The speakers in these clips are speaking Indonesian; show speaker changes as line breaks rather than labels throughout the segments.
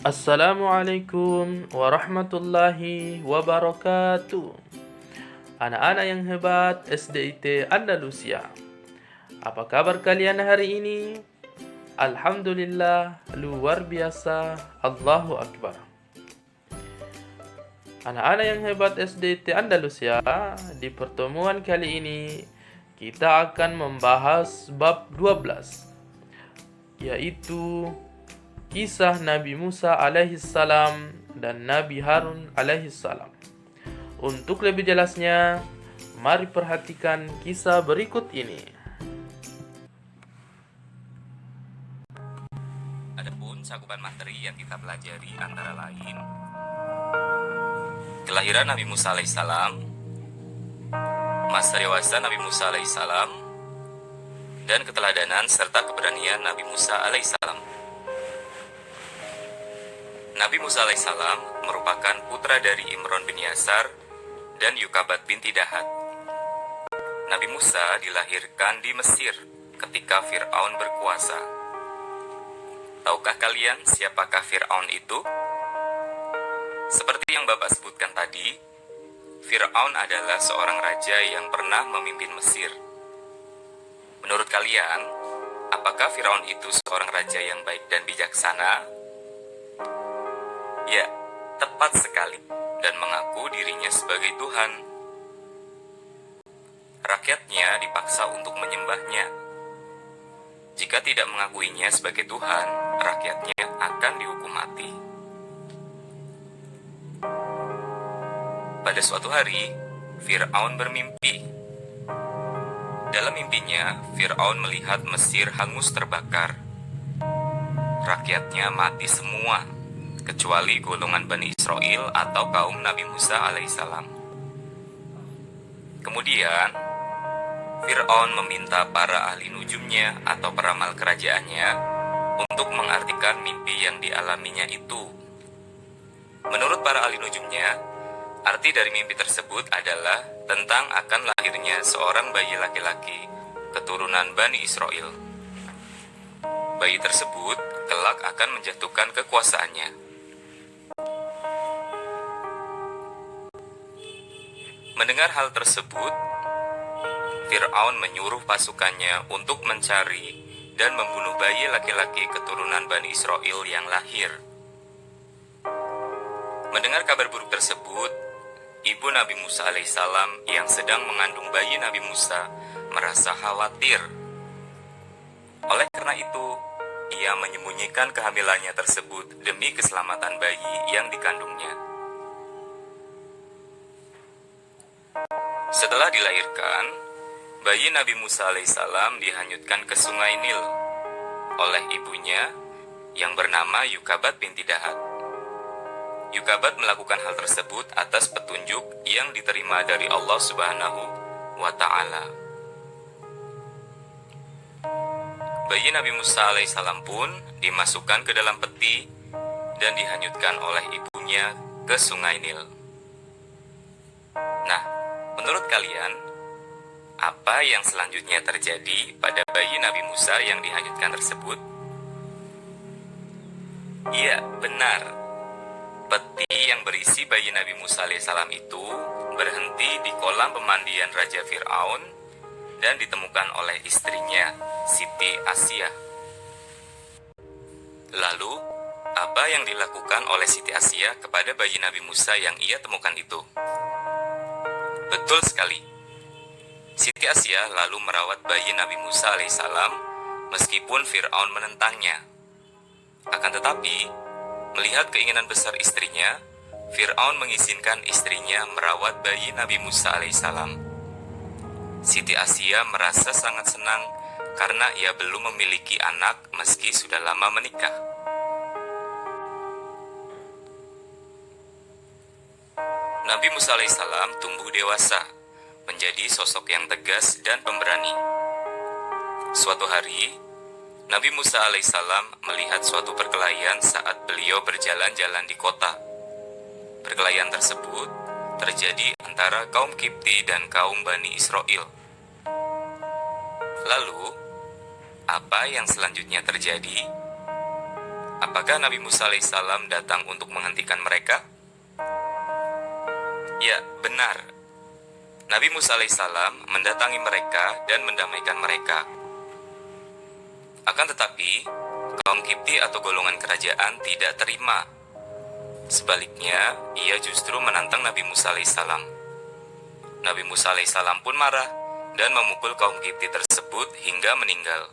Assalamualaikum warahmatullahi wabarakatuh. Anak-anak yang hebat SDIT Andalusia. Apa kabar kalian hari ini? Alhamdulillah, luar biasa. Allahu Akbar. Anak-anak yang hebat SDIT Andalusia, di pertemuan kali ini kita akan membahas bab 12, yaitu kisah Nabi Musa alaihissalam dan Nabi Harun alaihissalam. Untuk lebih jelasnya, mari perhatikan kisah berikut ini.
Adapun cakupan materi yang kita pelajari antara lain kelahiran Nabi Musa alaihissalam, masa dewasa Nabi Musa alaihissalam, dan keteladanan serta keberanian Nabi Musa alaihissalam. Nabi Musa alaihissalam merupakan putra dari Imron bin Yasar dan Yukabat binti Dahat. Nabi Musa dilahirkan di Mesir ketika Fir'aun berkuasa. Tahukah kalian siapakah Fir'aun itu? Seperti yang Bapak sebutkan tadi, Fir'aun adalah seorang raja yang pernah memimpin Mesir. Menurut kalian, apakah Fir'aun itu seorang raja yang baik dan bijaksana? Ya, tepat sekali, dan mengaku dirinya sebagai Tuhan. Rakyatnya dipaksa untuk menyembahnya. Jika tidak mengakuinya sebagai Tuhan, rakyatnya akan dihukum mati. Pada suatu hari, Fir'aun bermimpi. Dalam mimpinya, Fir'aun melihat Mesir hangus terbakar. Rakyatnya mati semua, kecuali golongan Bani Israel atau kaum Nabi Musa alaihissalam. Kemudian, Fir'aun meminta para ahli nujumnya atau peramal kerajaannya untuk mengartikan mimpi yang dialaminya itu. Menurut para ahli nujumnya, arti dari mimpi tersebut adalah tentang akan lahirnya seorang bayi laki-laki keturunan Bani Israel. Bayi tersebut kelak akan menjatuhkan kekuasaannya. Mendengar hal tersebut, Fir'aun menyuruh pasukannya untuk mencari dan membunuh bayi laki-laki keturunan Bani Israel yang lahir. Mendengar kabar buruk tersebut, ibu Nabi Musa alaihissalam yang sedang mengandung bayi Nabi Musa merasa khawatir. Oleh karena itu, ia menyembunyikan kehamilannya tersebut demi keselamatan bayi yang dikandungnya. Setelah dilahirkan, bayi Nabi Musa alaihissalam dihanyutkan ke sungai Nil oleh ibunya yang bernama Yukabat binti Dahat. Yukabat melakukan hal tersebut atas petunjuk yang diterima dari Allah Subhanahu wa Ta'ala. Bayi Nabi Musa alaihissalam pun dimasukkan ke dalam peti dan dihanyutkan oleh ibunya ke sungai Nil. Nah, menurut kalian, apa yang selanjutnya terjadi pada bayi Nabi Musa yang dihanyutkan tersebut? Iya, benar. Peti yang berisi bayi Nabi Musa alaihissalam itu berhenti di kolam pemandian Raja Fir'aun dan ditemukan oleh istrinya, Siti Asia. Lalu, apa yang dilakukan oleh Siti Asia kepada bayi Nabi Musa yang ia temukan itu? Betul sekali. Siti Asia lalu merawat bayi Nabi Musa alaihissalam meskipun Fir'aun menentangnya. Akan tetapi, melihat keinginan besar istrinya, Fir'aun mengizinkan istrinya merawat bayi Nabi Musa alaihissalam. Siti Asia merasa sangat senang karena ia belum memiliki anak meski sudah lama menikah. Nabi Musa alaihissalam tumbuh dewasa, menjadi sosok yang tegas dan pemberani. Suatu hari, Nabi Musa alaihissalam melihat suatu perkelahian saat beliau berjalan-jalan di kota. Perkelahian tersebut terjadi antara kaum Kipti dan kaum Bani Israel. Lalu, apa yang selanjutnya terjadi? Apakah Nabi Musa alaihissalam datang untuk menghentikan mereka? Ya, benar. Nabi Musa alaihissalam mendatangi mereka dan mendamaikan mereka. Akan tetapi, kaum Kipti atau golongan kerajaan tidak terima. Sebaliknya, ia justru menantang Nabi Musa alaihissalam. Nabi Musa alaihissalam pun marah dan memukul kaum Kipti tersebut hingga meninggal.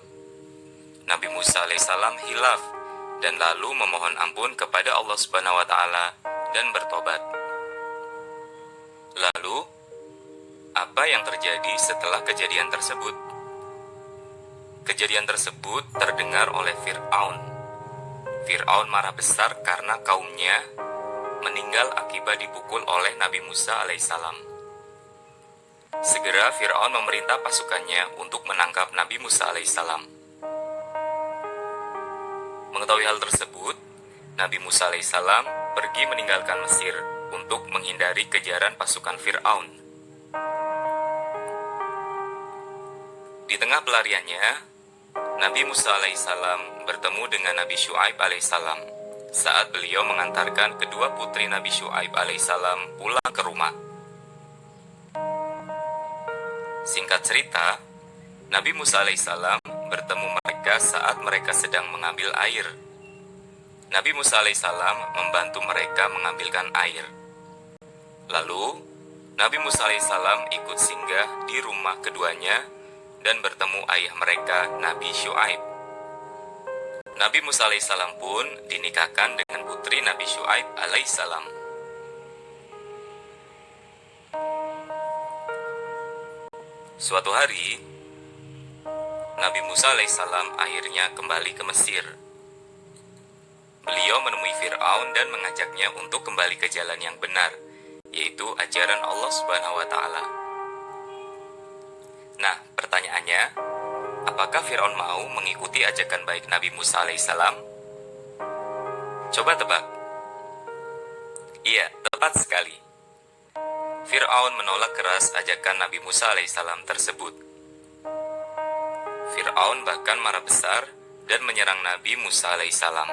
Nabi Musa alaihissalam hilaf dan lalu memohon ampun kepada Allah Subhanahu wa taala dan bertobat. Lalu, apa yang terjadi setelah kejadian tersebut? Kejadian tersebut terdengar oleh Fir'aun. Fir'aun marah besar karena kaumnya meninggal akibat dipukul oleh Nabi Musa alaihissalam. Segera Fir'aun memerintah pasukannya untuk menangkap Nabi Musa alaihissalam. Mengetahui hal tersebut, Nabi Musa alaihissalam pergi meninggalkan Mesir untuk menghindari kejaran pasukan Fir'aun. Di tengah pelariannya, Nabi Musa alaihissalam bertemu dengan Nabi Syu'aib alaihissalam saat beliau mengantarkan kedua putri Nabi Syu'aib alaihissalam pulang ke rumah. Singkat cerita, Nabi Musa alaihissalam bertemu mereka saat mereka sedang mengambil air. Nabi Musa alaihissalam membantu mereka mengambilkan air. Lalu, Nabi Musa alaihissalam ikut singgah di rumah keduanya dan bertemu ayah mereka, Nabi Syu'aib. Nabi Musa alaihissalam pun dinikahkan dengan putri Nabi Syu'aib alaihissalam. Suatu hari, Nabi Musa alaihissalam akhirnya kembali ke Mesir. Beliau menemui Fir'aun dan mengajaknya untuk kembali ke jalan yang benar, yaitu ajaran Allah Subhanahu wa taala. Nah, pertanyaannya, apakah Fir'aun mau mengikuti ajakan baik Nabi Musa alaihissalam? Coba tebak. Iya, tepat sekali. Fir'aun menolak keras ajakan Nabi Musa alaihissalam tersebut. Fir'aun bahkan marah besar dan menyerang Nabi Musa alaihissalam.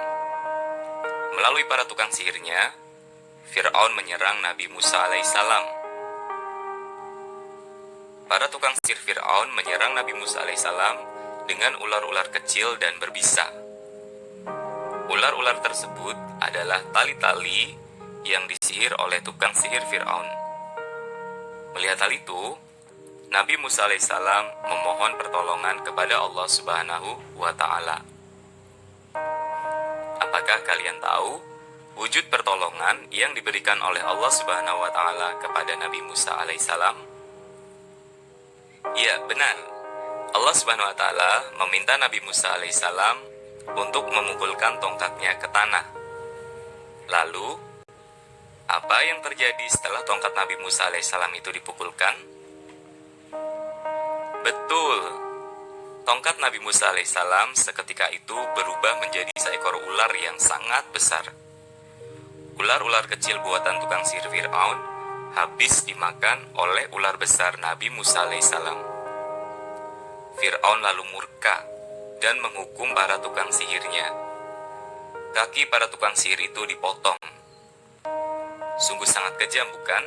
Melalui para tukang sihirnya, Fir'aun menyerang Nabi Musa alaihissalam. Para tukang sihir Fir'aun menyerang Nabi Musa alaihissalam dengan ular-ular kecil dan berbisa. Ular-ular tersebut adalah tali-tali yang disihir oleh tukang sihir Fir'aun. Melihat hal itu, Nabi Musa alaihissalam memohon pertolongan kepada Allah Subhanahu wa taala. Apakah kalian tahu wujud pertolongan yang diberikan oleh Allah Subhanahu wa taala kepada Nabi Musa alaihissalam? Ya, benar. Allah Subhanahu wa taala meminta Nabi Musa alaihissalam untuk memukulkan tongkatnya ke tanah. Lalu, apa yang terjadi setelah tongkat Nabi Musa alaihissalam itu dipukulkan? Betul, tongkat Nabi Musa alaihissalam seketika itu berubah menjadi seekor ular yang sangat besar. Ular-ular kecil buatan tukang sihir Fir'aun habis dimakan oleh ular besar Nabi Musa alaihissalam. Fir'aun lalu murka dan menghukum para tukang sihirnya. Kaki para tukang sihir itu dipotong. Sungguh sangat kejam, bukan?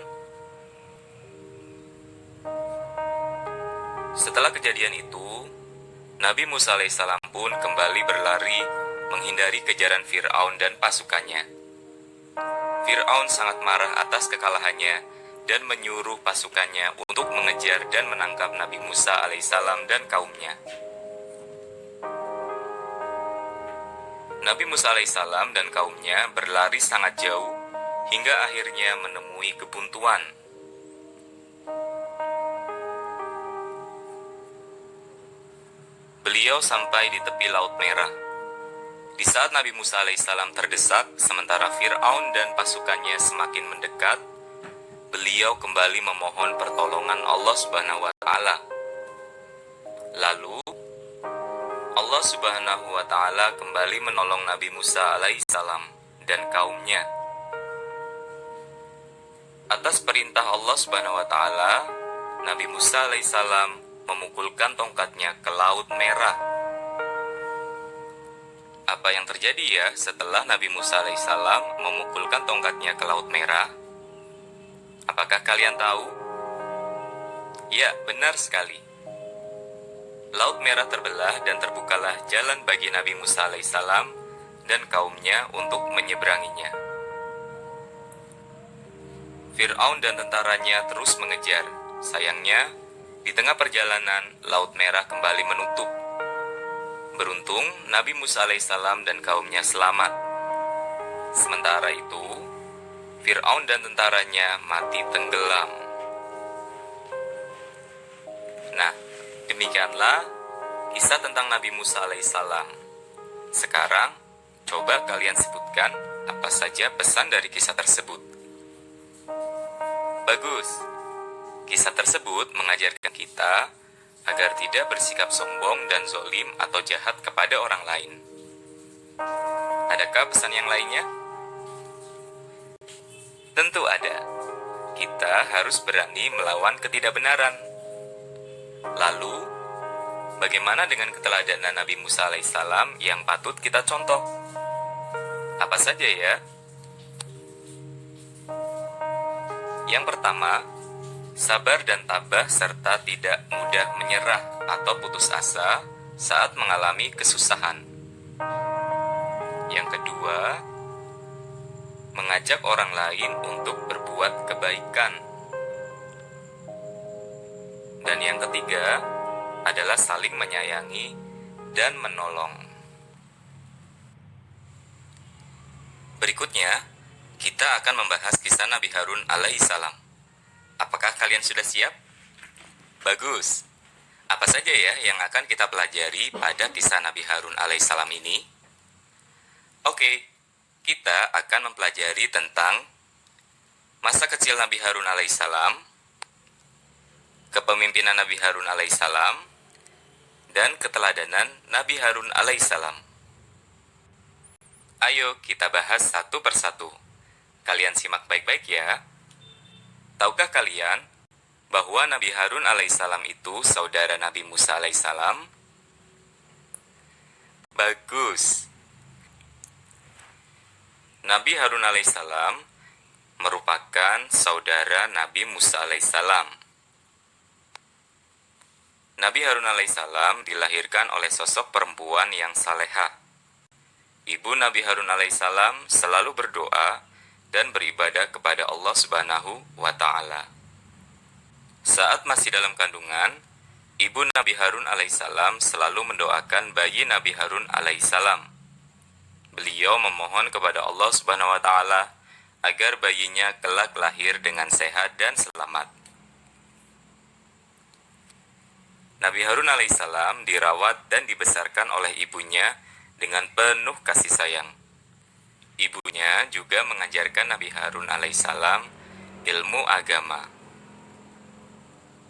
Setelah kejadian itu, Nabi Musa alaihissalam pun kembali berlari menghindari kejaran Fir'aun dan pasukannya. Fir'aun sangat marah atas kekalahannya dan menyuruh pasukannya untuk mengejar dan menangkap Nabi Musa alaihissalam dan kaumnya. Nabi Musa alaihissalam dan kaumnya berlari sangat jauh hingga akhirnya menemui kebuntuan. Beliau sampai di tepi Laut Merah. Di saat Nabi Musa alaihissalam terdesak, sementara Fir'aun dan pasukannya semakin mendekat, beliau kembali memohon pertolongan Allah Subhanahu wa taala. Lalu, Allah Subhanahu wa taala kembali menolong Nabi Musa alaihissalam dan kaumnya. Atas perintah Allah Subhanahu wa taala, Nabi Musa alaihissalam memukulkan tongkatnya ke Laut Merah. Apa yang terjadi ya setelah Nabi Musa alaihissalam memukulkan tongkatnya ke Laut Merah? Apakah kalian tahu? Ya, benar sekali. Laut Merah terbelah dan terbukalah jalan bagi Nabi Musa alaihissalam dan kaumnya untuk menyeberanginya. Fir'aun dan tentaranya terus mengejar. Sayangnya, di tengah perjalanan, Laut Merah kembali menutup. Beruntung, Nabi Musa alaihissalam dan kaumnya selamat. Sementara itu, Fir'aun dan tentaranya mati tenggelam. Nah, demikianlah kisah tentang Nabi Musa alaihissalam. Sekarang, coba kalian sebutkan apa saja pesan dari kisah tersebut. Bagus. Kisah tersebut mengajarkan kita agar tidak bersikap sombong dan zolim atau jahat kepada orang lain. Adakah pesan yang lainnya? Tentu ada. Kita harus berani melawan ketidakbenaran. Lalu, bagaimana dengan keteladanan Nabi Musa alaihissalam yang patut kita contoh? Apa saja ya? Yang pertama, sabar dan tabah serta tidak mudah menyerah atau putus asa saat mengalami kesusahan. Yang kedua, mengajak orang lain untuk berbuat kebaikan. Dan yang ketiga adalah saling menyayangi dan menolong. Berikutnya, kita akan membahas kisah Nabi Harun alaihissalam. Apakah kalian sudah siap? Bagus. Apa saja ya yang akan kita pelajari pada kisah Nabi Harun alaihissalam ini? Oke, kita akan mempelajari tentang masa kecil Nabi Harun alaihissalam, kepemimpinan Nabi Harun alaihissalam, dan keteladanan Nabi Harun alaihissalam. Ayo kita bahas satu persatu. Kalian simak baik-baik ya. Tahukah kalian bahwa Nabi Harun alaihissalam itu saudara Nabi Musa alaihissalam? Bagus. Nabi Harun alaihissalam merupakan saudara Nabi Musa alaihissalam. Nabi Harun alaihissalam dilahirkan oleh sosok perempuan yang salehah. Ibu Nabi Harun alaihissalam selalu berdoa dan beribadah kepada Allah Subhanahu wa Ta'ala. Saat masih dalam kandungan, ibu Nabi Harun alaihissalam selalu mendoakan bayi Nabi Harun alaihissalam. Beliau memohon kepada Allah Subhanahu wa Ta'ala agar bayinya kelak lahir dengan sehat dan selamat. Nabi Harun alaihissalam dirawat dan dibesarkan oleh ibunya dengan penuh kasih sayang. Ibunya juga mengajarkan Nabi Harun alaihissalam ilmu agama.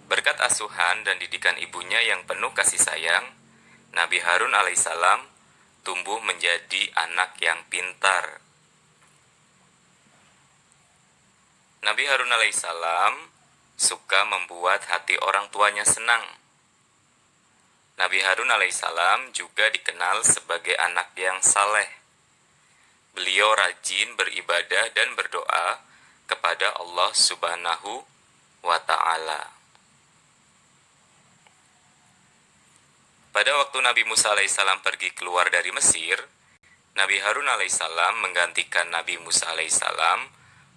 Berkat asuhan dan didikan ibunya yang penuh kasih sayang, Nabi Harun alaihissalam tumbuh menjadi anak yang pintar. Nabi Harun alaihissalam suka membuat hati orang tuanya senang. Nabi Harun alaihissalam juga dikenal sebagai anak yang saleh. Beliau rajin beribadah dan berdoa kepada Allah Subhanahu wa Ta'ala. Pada waktu Nabi Musa alaihissalam pergi keluar dari Mesir, Nabi Harun alaihissalam menggantikan Nabi Musa alaihissalam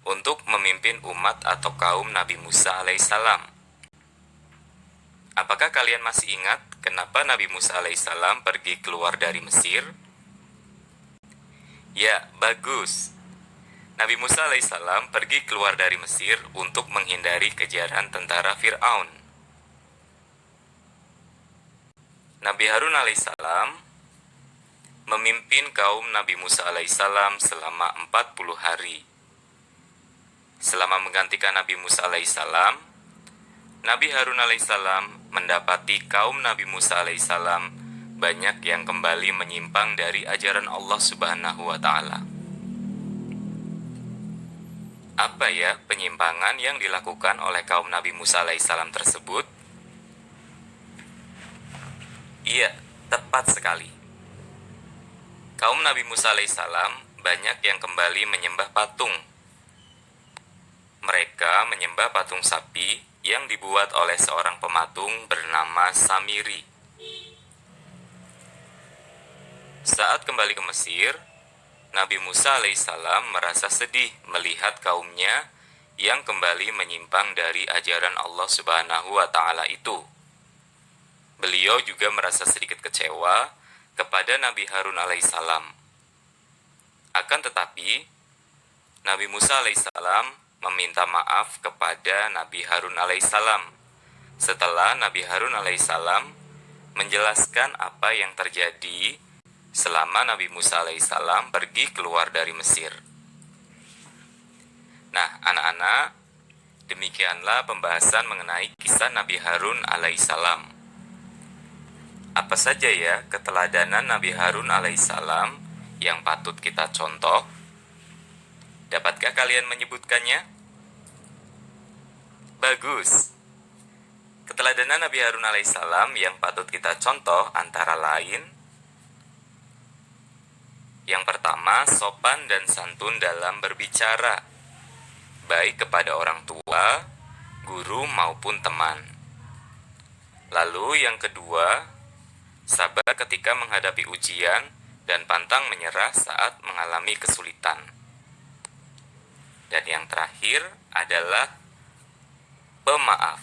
untuk memimpin umat atau kaum Nabi Musa alaihissalam. Apakah kalian masih ingat kenapa Nabi Musa alaihissalam pergi keluar dari Mesir? Ya, bagus. Nabi Musa alaihissalam pergi keluar dari Mesir untuk menghindari kejaran tentara Fir'aun. Nabi Harun alaihissalam memimpin kaum Nabi Musa alaihissalam selama 40 hari. Selama menggantikan Nabi Musa alaihissalam, Nabi Harun alaihissalam mendapati kaum Nabi Musa alaihissalam banyak yang kembali menyimpang dari ajaran Allah Subhanahu wa Ta'ala. Apa ya penyimpangan yang dilakukan oleh kaum Nabi Musa alaihissalam tersebut? Iya, tepat sekali. kaum Nabi Musa alaihissalam banyak yang kembali menyembah patung. Mereka menyembah patung sapi yang dibuat oleh seorang pematung bernama Samiri. Saat kembali ke Mesir, Nabi Musa alaihissalam merasa sedih melihat kaumnya yang kembali menyimpang dari ajaran Allah Subhanahu wa Ta'ala itu. Beliau juga merasa sedikit kecewa kepada Nabi Harun alaihissalam. Akan tetapi, Nabi Musa alaihissalam meminta maaf kepada Nabi Harun alaihissalam setelah Nabi Harun alaihissalam menjelaskan apa yang terjadi selama Nabi Musa alaihissalam pergi keluar dari Mesir. Nah, anak-anak, demikianlah pembahasan mengenai kisah Nabi Harun alaihissalam. Apa saja ya keteladanan Nabi Harun alaihissalam yang patut kita contoh? Dapatkah kalian menyebutkannya? Bagus. Keteladanan Nabi Harun alaihissalam yang patut kita contoh antara lain: yang pertama, sopan dan santun dalam berbicara, baik kepada orang tua, guru maupun teman. Lalu yang kedua, sabar ketika menghadapi ujian dan pantang menyerah saat mengalami kesulitan. Dan yang terakhir adalah pemaaf.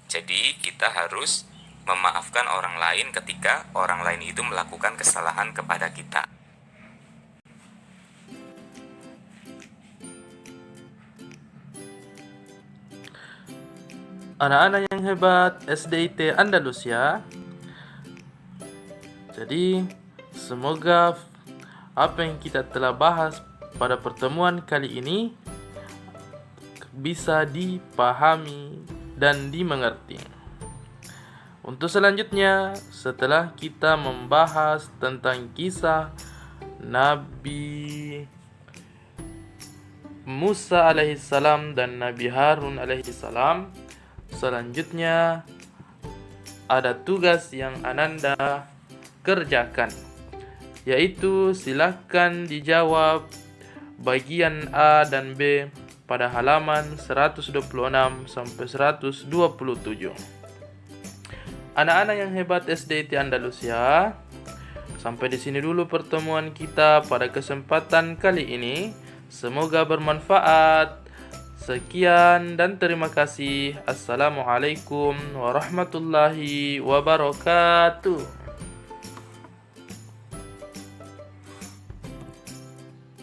Jadi kita harus memaafkan orang lain ketika orang lain itu melakukan kesalahan kepada kita.
Anak-anak yang hebat SDIT Andalusia. Jadi, semoga apa yang kita telah bahas pada pertemuan kali ini bisa dipahami dan dimengerti. Untuk selanjutnya, setelah kita membahas tentang kisah Nabi Musa alaihissalam dan Nabi Harun alaihissalam, selanjutnya ada tugas yang Ananda kerjakan, yaitu silakan dijawab bagian A dan B pada halaman 126 sampai 127. Anak-anak yang hebat SDIT Andalusia, sampai di sini dulu pertemuan kita pada kesempatan kali ini. Semoga bermanfaat. Sekian dan terima kasih. Assalamualaikum warahmatullahi wabarakatuh.